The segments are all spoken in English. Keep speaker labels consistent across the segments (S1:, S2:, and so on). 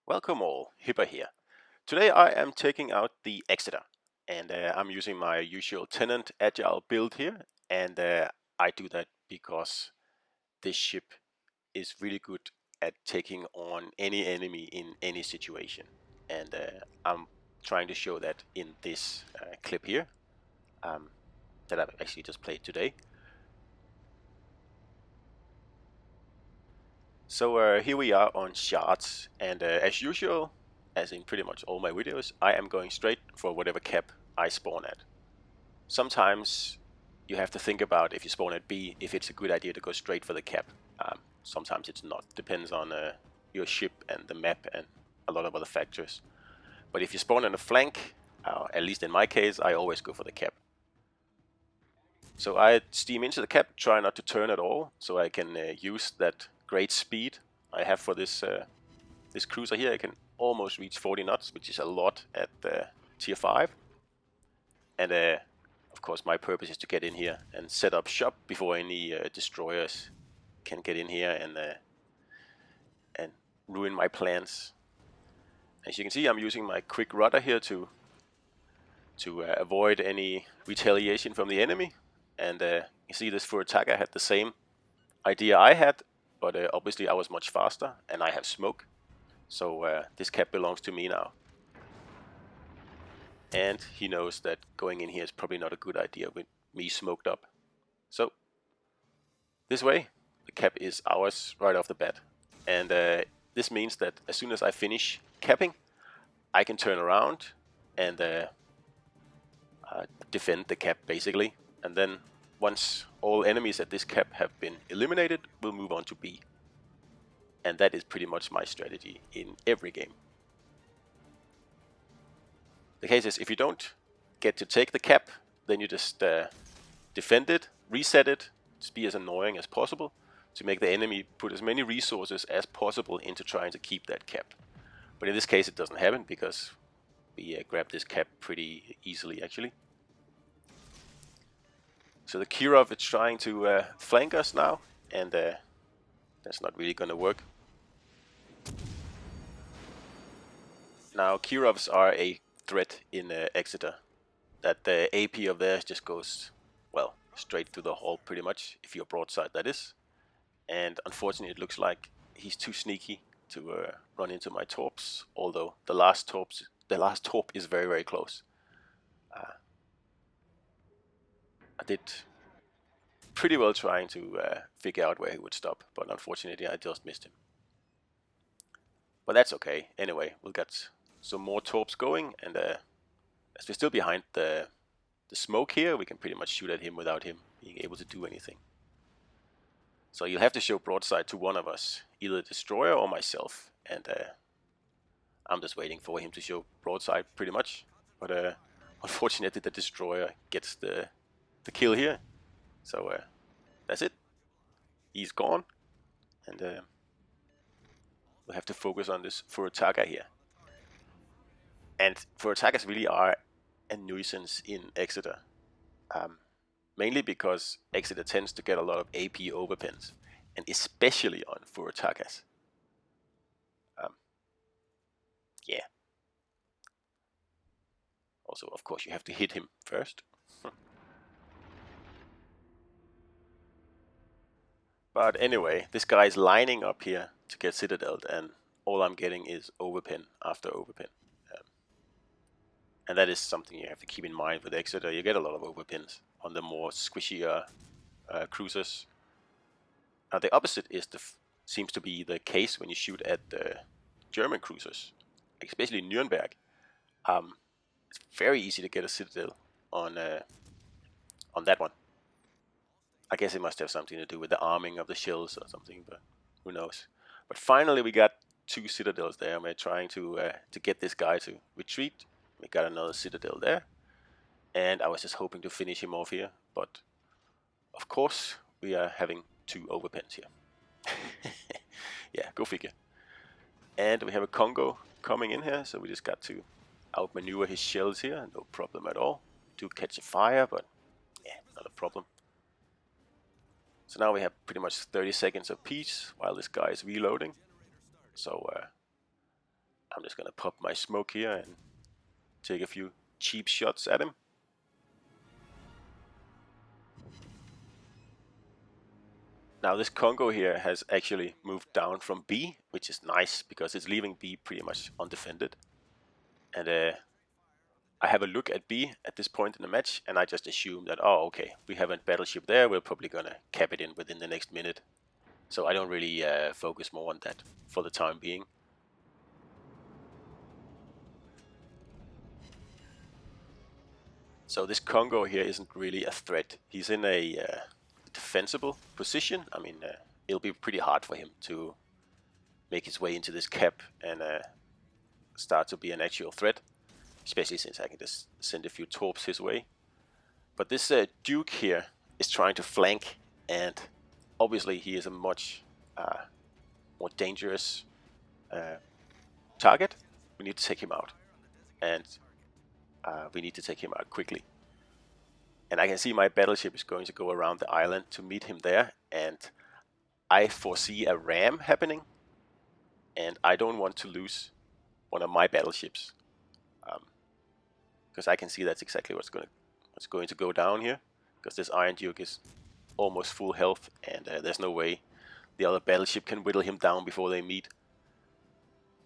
S1: Welcome all, Hipper here. Today I am taking out the Exeter and I'm using my usual tenant agile build here, and I do that because this ship is really good at taking on any enemy in any situation, and I'm trying to show that in this clip here that I've actually just played today. So here we are on shards, and as usual, as in pretty much all my videos, I am going straight for whatever cap I spawn at. Sometimes you have to think about, if you spawn at B, if it's a good idea to go straight for the cap. Sometimes it's not, depends on your ship and the map and a lot of other factors. But if you spawn on a flank, at least in my case, I always go for the cap. So I steam into the cap, try not to turn at all, so I can use that great speed I have for this this cruiser here. I can almost reach 40 knots, which is a lot at tier 5. And of course my purpose is to get in here and set up shop before any destroyers can get in here and ruin my plans. As you can see, I'm using my quick rudder here to avoid any retaliation from the enemy. And you see this Furataka had the same idea I had, but obviously I was much faster and I have smoke. So this cap belongs to me now. And he knows that going in here is probably not a good idea with me smoked up. So this way, the cap is ours right off the bat. And this means that as soon as I finish capping, I can turn around and defend the cap basically. And then once all enemies at this cap have been eliminated, we'll move on to B. And that is pretty much my strategy in every game. The case is, if you don't get to take the cap, then you just defend it, reset it, just be as annoying as possible to make the enemy put as many resources as possible into trying to keep that cap. But in this case it doesn't happen because we grab this cap pretty easily actually. So the Kirov is trying to flank us now, and that's not really going to work. Now Kirovs are a threat in Exeter. That the AP of theirs just goes, well, straight through the hull pretty much, if you're broadside that is. And unfortunately it looks like he's too sneaky to run into my torps, although the last torp is very, very close. I did pretty well trying to figure out where he would stop, but unfortunately I just missed him. But that's okay. Anyway, we'll get some more torps going, and as we're still behind the smoke here, we can pretty much shoot at him without him being able to do anything. So you'll have to show broadside to one of us, either the destroyer or myself, and I'm just waiting for him to show broadside pretty much. But unfortunately the destroyer gets the kill here. So that's it. He's gone, and we'll have to focus on this Furataka here. And Furatakas really are a nuisance in Exeter. Mainly because Exeter tends to get a lot of AP overpins, and especially on Furatakas. Yeah. Also, of course, you have to hit him first. But anyway, this guy is lining up here to get citadeled, and all I'm getting is overpin after overpin. And that is something you have to keep in mind with Exeter. You get a lot of overpins on the more squishier cruisers. Now the opposite is seems to be the case when you shoot at the German cruisers, especially Nuremberg. It's very easy to get a citadel on that one. I guess it must have something to do with the arming of the shells or something, but who knows. But finally we got 2 citadels there, and we're trying to get this guy to retreat. We got another citadel there, and I was just hoping to finish him off here, but of course we are having 2 overpins here. Yeah, go figure. And we have a Congo coming in here, so we just got to outmaneuver his shells here, no problem at all. Do catch a fire, but yeah, not a problem. So now we have pretty much 30 seconds of peace while this guy is reloading. So I'm just gonna pop my smoke here and take a few cheap shots at him. Now this Congo here has actually moved down from B, which is nice because it's leaving B pretty much undefended. And I have a look at B at this point in the match, and I just assume that, oh, okay, we have a battleship there, we're probably gonna cap it in within the next minute. So I don't really focus more on that for the time being. So this Congo here isn't really a threat. He's in a defensible position. I mean, it'll be pretty hard for him to make his way into this cap and start to be an actual threat, especially since I can just send a few torps his way. But this Duke here is trying to flank, and obviously he is a much more dangerous target. We need to take him out, and we need to take him out quickly. And I can see my battleship is going to go around the island to meet him there, and I foresee a ram happening, and I don't want to lose one of my battleships, because I can see that's exactly what's going to go down here, because this Iron Duke is almost full health, and there's no way the other battleship can whittle him down before they meet.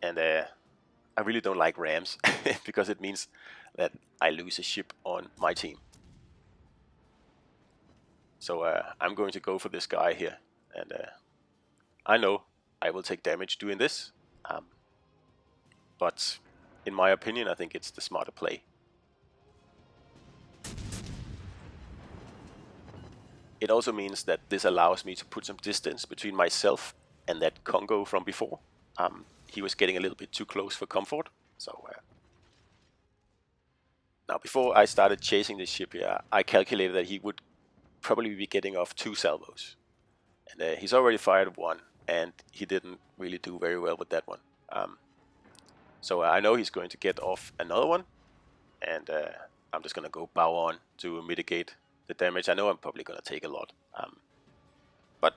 S1: And I really don't like rams because it means that I lose a ship on my team. So I'm going to go for this guy here, and I know I will take damage doing this, but in my opinion I think it's the smarter play. It also means that this allows me to put some distance between myself and that Congo from before. He was getting a little bit too close for comfort. So now before I started chasing this ship here, I calculated that he would probably be getting off 2 salvos. And he's already fired 1, and he didn't really do very well with that one. So I know he's going to get off another one, and I'm just going to go bow on to mitigate the damage. I know I'm probably going to take a lot, but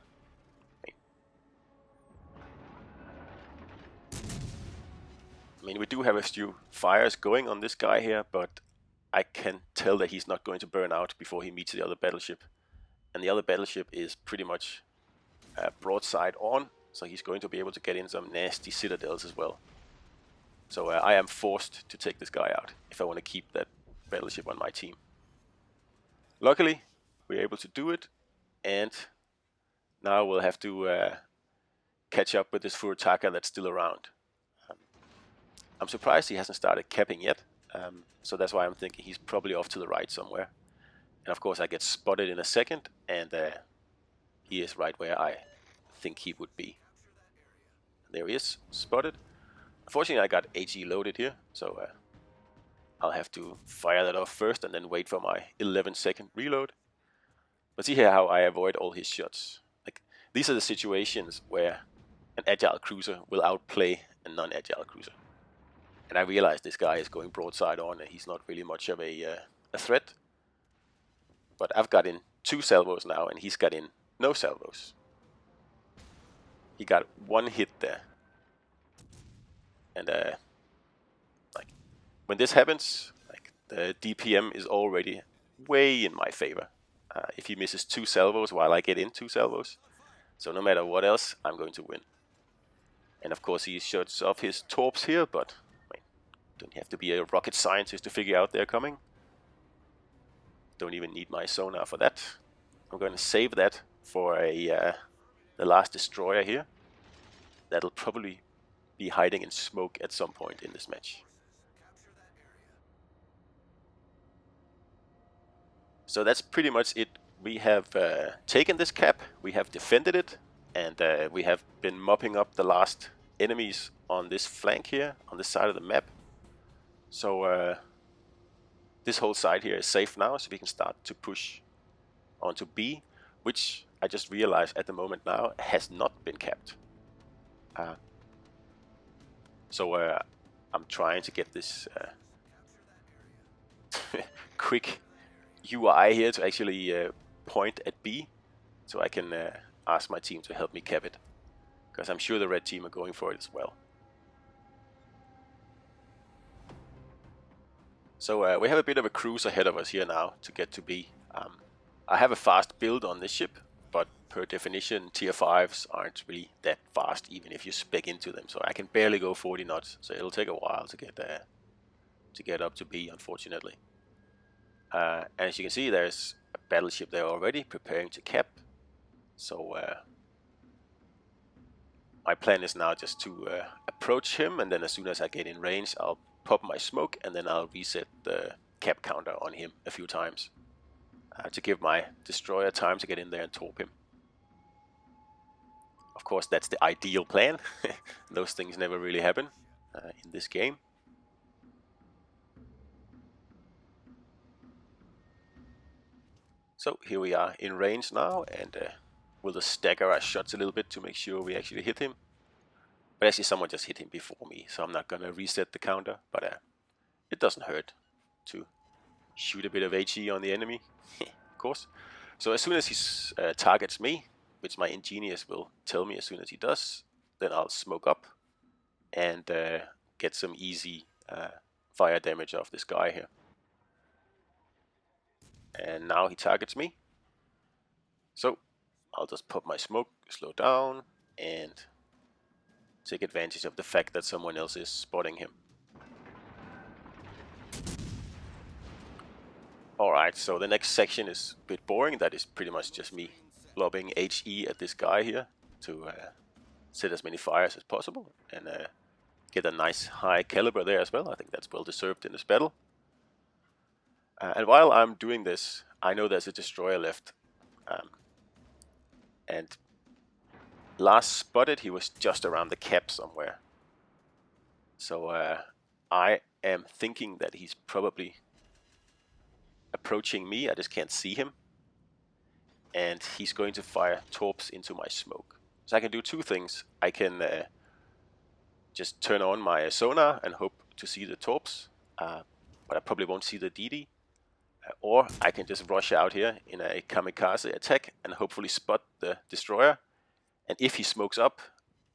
S1: I mean, we do have a few fires going on this guy here, but I can tell that he's not going to burn out before he meets the other battleship. And the other battleship is pretty much broadside on, so he's going to be able to get in some nasty citadels as well. So I am forced to take this guy out if I want to keep that battleship on my team. Luckily, we're able to do it, and now we'll have to catch up with this Furutaka that's still around. I'm surprised he hasn't started capping yet, so that's why I'm thinking he's probably off to the right somewhere. And of course I get spotted in a second, and he is right where I think he would be. There he is, spotted. Unfortunately I got HE loaded here, so I'll have to fire that off first and then wait for my 11-second reload. But see here how I avoid all his shots. Like, these are the situations where an agile cruiser will outplay a non-agile cruiser. And I realize this guy is going broadside on, and he's not really much of a threat. But I've got in 2 salvos now, and he's got in no salvos. He got 1 hit there. And like, when this happens, like, the DPM is already way in my favor. If he misses 2 salvos while I get in 2 salvos, so no matter what else, I'm going to win. And of course he shuts off his torps here, but I mean, don't you have to be a rocket scientist to figure out they're coming? Don't even need my sonar for that. I'm going to save that for the last destroyer here. That'll probably be hiding in smoke at some point in this match. So that's pretty much it. We have taken this cap, we have defended it, and we have been mopping up the last enemies on this flank here, on this side of the map. So this whole side here is safe now, so we can start to push onto B, which I just realized at the moment now has not been capped. So I'm trying to get this quick UI here to actually point at B, so I can ask my team to help me cap it, because I'm sure the red team are going for it as well. So we have a bit of a cruise ahead of us here now to get to B. I have a fast build on this ship, but per definition tier 5s aren't really that fast even if you spec into them, so I can barely go 40 knots, so it'll take a while to get up to B, unfortunately. And as you can see, there's a battleship there already preparing to cap, so my plan is now just to approach him, and then as soon as I get in range I'll pop my smoke, and then I'll reset the cap counter on him a few times to give my destroyer time to get in there and torp him. Of course, that's the ideal plan. Those things never really happen in this game. So here we are in range now, and we'll just stagger our shots a little bit to make sure we actually hit him. But actually someone just hit him before me, so I'm not gonna reset the counter, but it doesn't hurt to shoot a bit of HE on the enemy, of course. So as soon as he targets me, which my ingenious will tell me as soon as he does, then I'll smoke up and get some easy fire damage off this guy here. And now he targets me, so I'll just pop my smoke, slow down, and take advantage of the fact that someone else is spotting him. Alright, so the next section is a bit boring. That is pretty much just me lobbing HE at this guy here to set as many fires as possible and get a nice high caliber there as well. I think that's well deserved in this battle. And while I'm doing this, I know there's a destroyer left. And last spotted, he was just around the cap somewhere. So I am thinking that he's probably approaching me. I just can't see him. And he's going to fire torps into my smoke. So I can do two things. I can just turn on my sonar and hope to see the torps, but I probably won't see the DD. Or I can just rush out here in a kamikaze attack and hopefully spot the destroyer. And if he smokes up,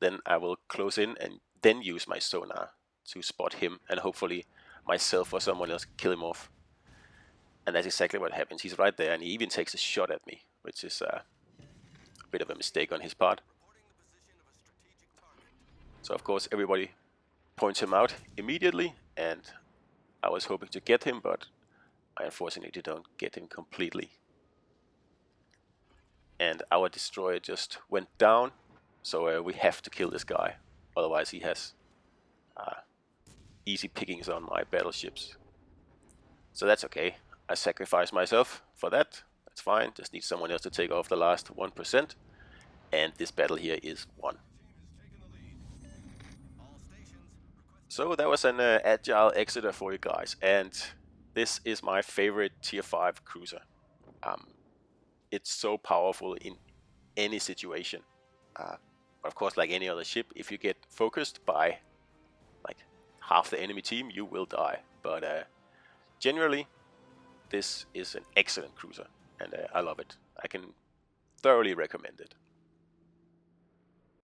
S1: then I will close in and then use my sonar to spot him and hopefully myself or someone else kill him off. And that's exactly what happens. He's right there and he even takes a shot at me, which is a bit of a mistake on his part. So of course everybody points him out immediately, and I was hoping to get him, but I unfortunately don't get him completely. And our destroyer just went down, so we have to kill this guy, otherwise he has easy pickings on my battleships. So that's okay, I sacrifice myself for that, that's fine, just need someone else to take off the last 1%, and this battle here is won. So that was an agile Exeter for you guys, and this is my favorite tier 5 cruiser. It's so powerful in any situation. Of course, like any other ship, if you get focused by like half the enemy team, you will die. But generally, this is an excellent cruiser, and I love it. I can thoroughly recommend it.